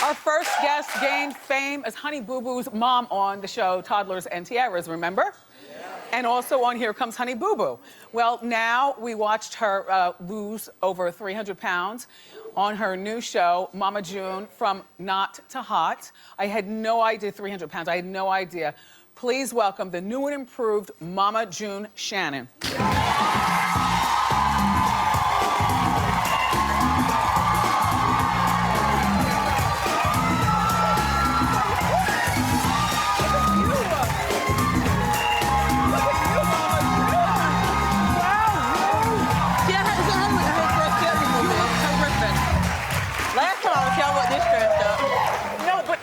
Our first guest gained fame as Honey Boo Boo's mom on the show Toddlers and Tiaras, remember? Yeah. And also on Here Comes Honey Boo Boo. Well, now we watched her lose over 300 pounds on her new show, Mama June, From Not to Hot. I had no idea, 300 pounds, I had no idea. Please welcome the new and improved Mama June Shannon.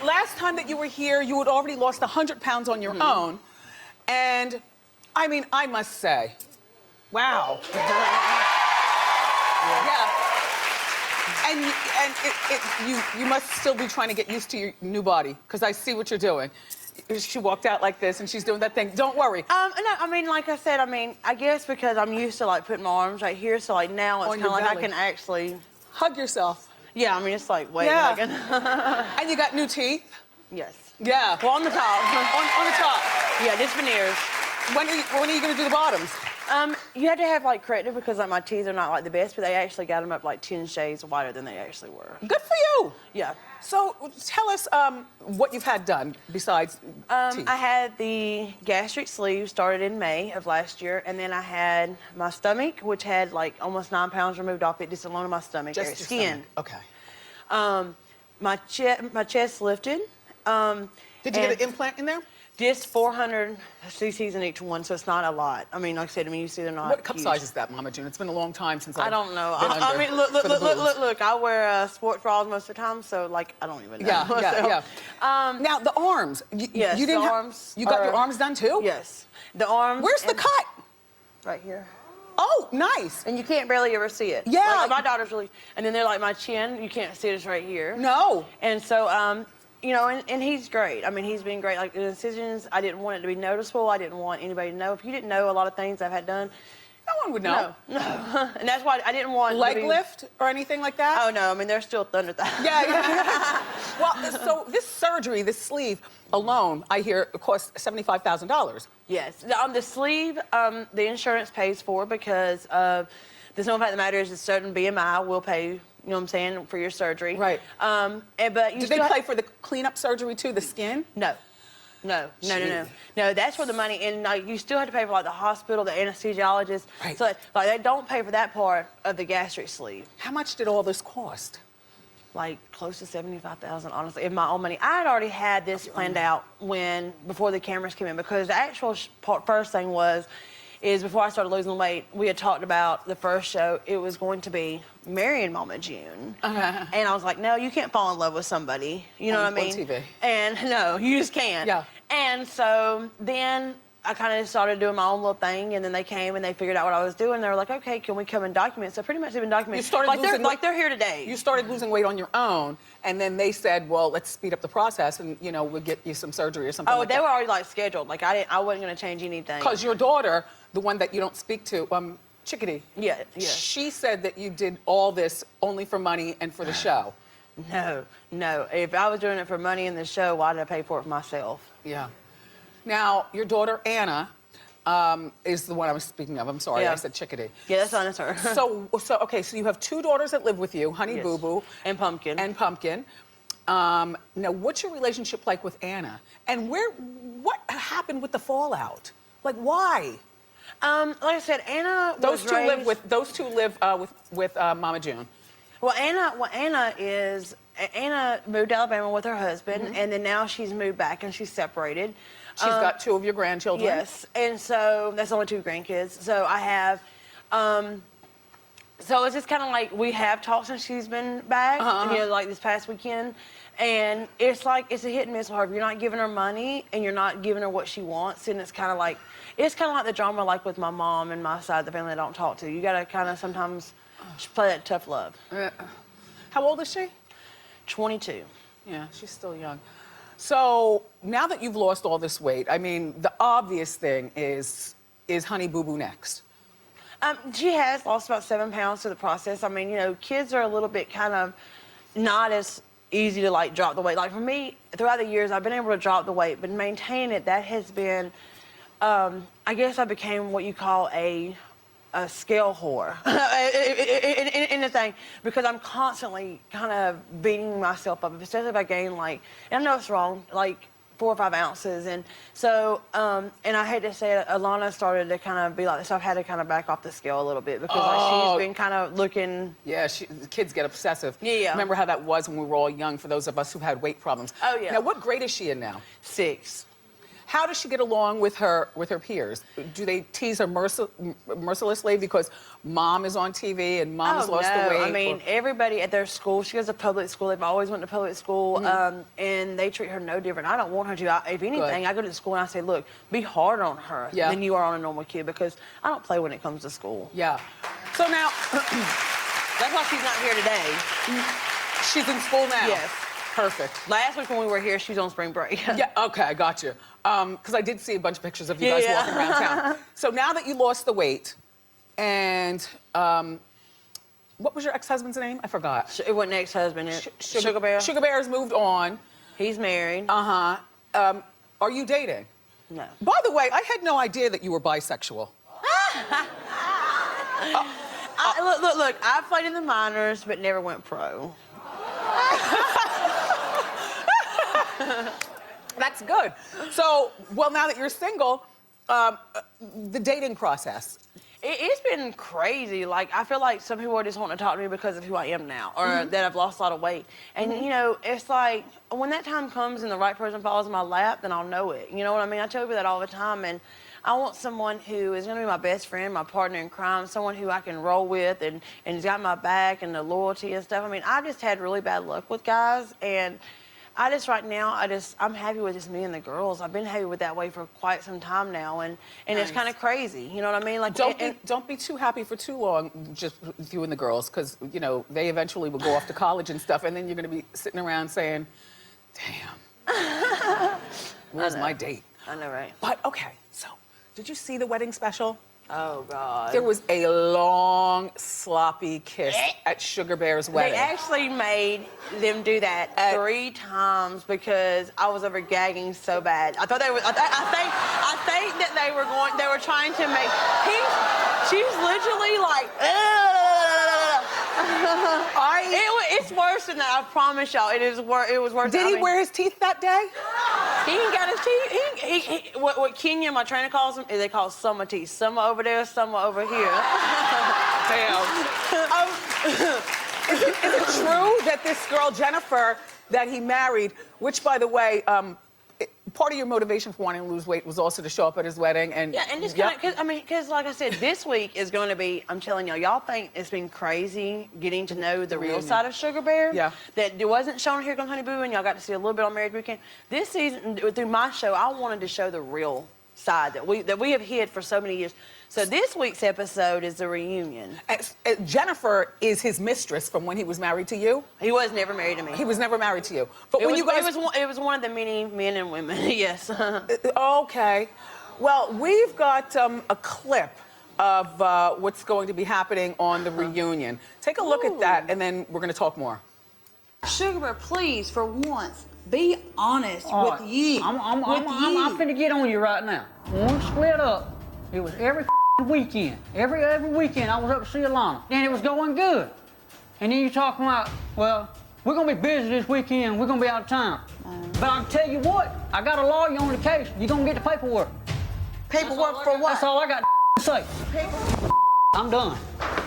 Last time that you were here, you had already lost 100 pounds on your own. And, I mean, I must say, wow. Yeah. And you must still be trying to get used to your new body, because I see what you're doing. She walked out like this, and she's doing that thing. Don't worry. No, I mean, like I said, I guess because I'm used to, like, putting my arms right here, so, like, now it's kind of like I can actually... Hug yourself. Yeah, I mean, it's like, wait. Yeah. Like, and you got new teeth? Yes. Yeah. Well, on the top. on the top. Yeah, just veneers. When are you going to do the bottoms? You had to have, like, corrective because, like, my teeth are not, like, the best, but they actually got them up, like, 10 shades whiter than they actually were. Good for you. Yeah. So, tell us what you've had done besides teeth. I had the gastric sleeve started in May of last year, and then I had my stomach, which had, like, almost 9 pounds removed off it, just alone in my stomach. Just your skin. Stomach. Okay. My chest lifted. Did you get an implant in there? Just 400 cc's in each one, so it's not a lot. I mean, like I said, you see they're not What cup huge. size is that, Mama June? It's been a long time since I don't know. I mean, look. I wear sports bras most of the time, so, like, I don't even know. Yeah. Now, the arms. Yes, you didn't the arms. You got your arms done, too? Yes. The arms. Where's the cut? Right here. Oh, nice. And you can't barely ever see it. Yeah. Like, my daughter's really... And then they're like my chin. You can't see it. It's right here. No. And so, you know, and he's great. I mean, he's been great. Like, the incisions, I didn't want it to be noticeable. I didn't want anybody to know. If you didn't know a lot of things I've had done... No one would know. No. And that's why I didn't want... Leg lift or anything like that? Oh, no. I mean, they're still under that. Yeah. Well, so this surgery, this sleeve alone, I hear, it costs $75,000. Yes. On the sleeve, the insurance pays for because of the simple fact of the matter is a certain BMI will pay, you know what I'm saying, for your surgery. Right. But you Did they pay for the cleanup surgery too, the skin? No. No, that's where the money, and you still have to pay for, like, the hospital, the anesthesiologist. Right. So, like, they don't pay for that part of the gastric sleeve. How much did all this cost? Like, close to $75,000, honestly, in my own money. I had already had this planned out before the cameras came in, because the actual first thing is before I started losing weight, we had talked about the first show, it was going to be marrying Mama June. And I was like, no, you can't fall in love with somebody. You know what I mean? On TV. And no, you just can't. Yeah. And so then I kind of started doing my own little thing, and then they came and they figured out what I was doing. They were like, okay, can we come and document? So pretty much they've been documenting. You started like they're here today. You started losing weight on your own, and then they said, well, let's speed up the process, and, you know, we'll get you some surgery or something like that. Oh, they were already, like, scheduled. Like, I wasn't going to change anything. Because your daughter, the one that you don't speak to, Chickadee. Yeah. She said that you did all this only for money and for the show. No. If I was doing it for money in the show, why did I pay for it myself? Yeah. Now, your daughter, Anna, is the one I was speaking of. I'm sorry, I said Chickadee. Yeah, that's not her. Okay, so you have 2 daughters that live with you, Honey Boo Boo. And Pumpkin. Now, what's your relationship like with Anna? And what happened with the fallout? Like, why? Like I said, Anna Those two live with Mama June. Well, Anna moved to Alabama with her husband, and then now she's moved back and she's separated. She's got 2 of your grandchildren. Yes, and so that's only 2 grandkids. So I have, so it's just kind of like we have talked since she's been back, you know, like this past weekend. And it's like, it's a hit and miss with her. If you're not giving her money and you're not giving her what she wants, and it's kind of like the drama like with my mom and my side of the family I don't talk to. You got to kind of sometimes play that tough love. How old is she? 22. Yeah, she's still young. So now that you've lost all this weight, I mean, the obvious thing is Honey Boo Boo next? She has lost about 7 pounds through the process. I mean, you know, kids are a little bit kind of not as easy to like drop the weight. Like for me, throughout the years, I've been able to drop the weight, but maintaining it, that has been, I guess I became what you call a scale whore in the thing, because I'm constantly kind of beating myself up, especially if I gain like, and I know it's wrong, like 4 or 5 ounces. And so, and I hate to say it, Alana started to kind of be like this. So I've had to kind of back off the scale a little bit because like, she's been kind of looking. Yeah, kids get obsessive. Yeah. Remember how that was when we were all young for those of us who had weight problems. Oh, yeah. Now, what grade is she in now? 6. How does she get along with her peers? Do they tease her mercilessly because mom is on TV and mom's lost the weight? I mean, everybody at their school, she goes to public school. They've always went to public school, and they treat her no different. I don't want her to. If anything, I go to the school and I say, look, be harder on her than you are on a normal kid, because I don't play when it comes to school. Yeah. So now, that's why she's not here today. She's in school now? Yes. Perfect. Last week when we were here, she was on spring break. Yeah, okay, I got you. Because I did see a bunch of pictures of you guys walking around town. So now that you lost the weight, and what was your ex-husband's name? I forgot. It wasn't ex-husband. Sugar Bear. Sugar Bear's moved on. He's married. Are you dating? No. By the way, I had no idea that you were bisexual. Look, I played in the minors, but never went pro. That's good. So, well, now that you're single, the dating process. It's been crazy. Like, I feel like some people are just wanting to talk to me because of who I am now, or that I've lost a lot of weight. And, you know, it's like, when that time comes and the right person falls in my lap, then I'll know it. You know what I mean? I tell people that all the time. And I want someone who is going to be my best friend, my partner in crime, someone who I can roll with and has got my back and the loyalty and stuff. I mean, I just had really bad luck with guys, and I just, right now, I'm happy with just me and the girls. I've been happy with that way for quite some time now, and it's kind of crazy. You know what I mean? Like, don't be too happy for too long, just with you and the girls, because you know they eventually will go off to college and stuff, and then you're going to be sitting around saying, "Damn, where's my date?" I know, right? But okay, so did you see the wedding special? Oh, God. There was a long, sloppy kiss at Sugar Bear's wedding. They actually made them do that 3 times because I was over gagging so bad. I thought they were. I think that they were trying to make. She's literally like. It's worse than that. I promise y'all. It was worse. Did he wear his teeth that day? He ain't got his teeth. What Kenya, my trainer, calls them is they call summer teeth. Summer over there, summer over here. Damn. Is it true that this girl Jennifer that he married, which by the way, part of your motivation for wanting to lose weight was also to show up at his wedding and yeah, and just kind of, because like I said, this week is going to be. I'm telling y'all think it's been crazy getting to know the real side of Sugar Bear. Yeah. That it wasn't shown Here Comes Honey Boo, and y'all got to see a little bit on Married Weekend. This season, through my show, I wanted to show the real side that we have hid for so many years. So this week's episode is the reunion. Jennifer is his mistress from when he was married to you? He was never married to me. He was never married to you. But when you guys... It was one of the many men and women, yes. Okay. Well, we've got a clip of what's going to be happening on the reunion. Take a look at that, and then we're going to talk more. Sugar Bear, please, for once, be honest with you. I'm finna get on you right now. When we split up, it was every weekend. Every weekend I was up to see Alana. And it was going good. And then you're talking about, well, we're gonna be busy this weekend, we're gonna be out of town. But I'll tell you what, I got a lawyer on the case. You're gonna get the paperwork. Paperwork for what? That's all I got to say. I'm done.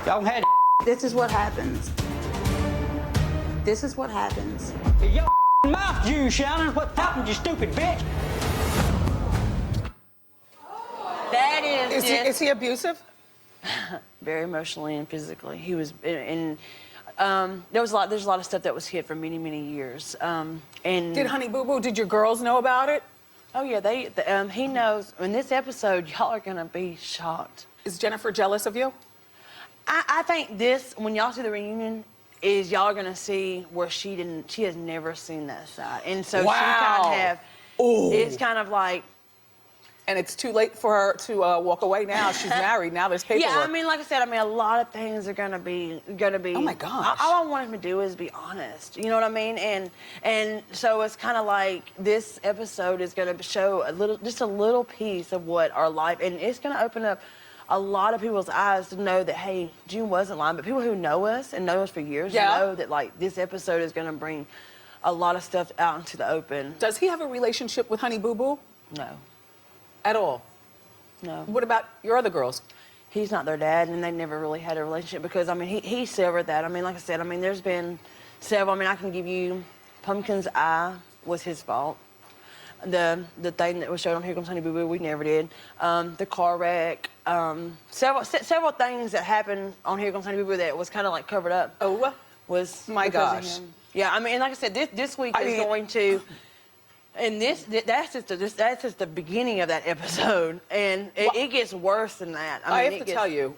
Y'all can have it. This is what happens. This is what happens. Your mouth, you Shannon. What happened, you stupid bitch? That Is he abusive? Very emotionally and physically. He was, and there's a lot of stuff that was hid for many, many years. And did Honey Boo Boo? Did your girls know about it? Oh yeah, he knows. In this episode, y'all are gonna be shocked. Is Jennifer jealous of you? I think when y'all see the reunion, is y'all are gonna see where she has never seen that side, and so she kind of have. Ooh. It's kind of like. And it's too late for her to walk away now. She's married. Now there's paperwork. Yeah, I mean, like I said, a lot of things are gonna be. Oh my gosh. All I want him to do is be honest. You know what I mean? And so it's kind of like this episode is gonna show just a little piece of what our life, and it's gonna open up a lot of people's eyes to know that, hey, June wasn't lying. But people who know us and know us for years know that, like, this episode is gonna bring a lot of stuff out into the open. Does he have a relationship with Honey Boo Boo? No. At all? No. What about your other girls? He's not their dad, and they never really had a relationship because, I mean, he severed that. I mean, like I said, I mean, there's been several. I mean, I can give you Pumpkin's eye was his fault. The thing that was showed on Here Comes Honey Boo Boo, we never did. The car wreck. Several things that happened on Here Comes Honey Boo Boo that was kind of like covered up. Oh, was my because of gosh. him. Yeah, I mean, and like I said, this week is going to. And that's just the beginning of that episode, and it gets worse than that. I have to tell you,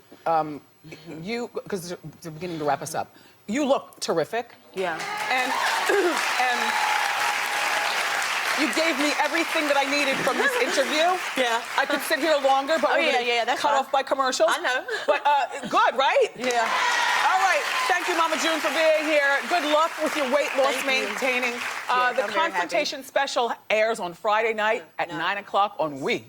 because they're beginning to wrap us up. You look terrific. Yeah. And you gave me everything that I needed from this interview. Yeah. I could sit here longer, but we're gonna that's cut fine. off by commercials. I know. But good, right? Yeah. All right. Thank you, Mama June, for being here. Good luck with your weight loss Thank you. maintaining. Yes, The I'm very happy. Confrontation special airs on Friday night at 9 o'clock on We.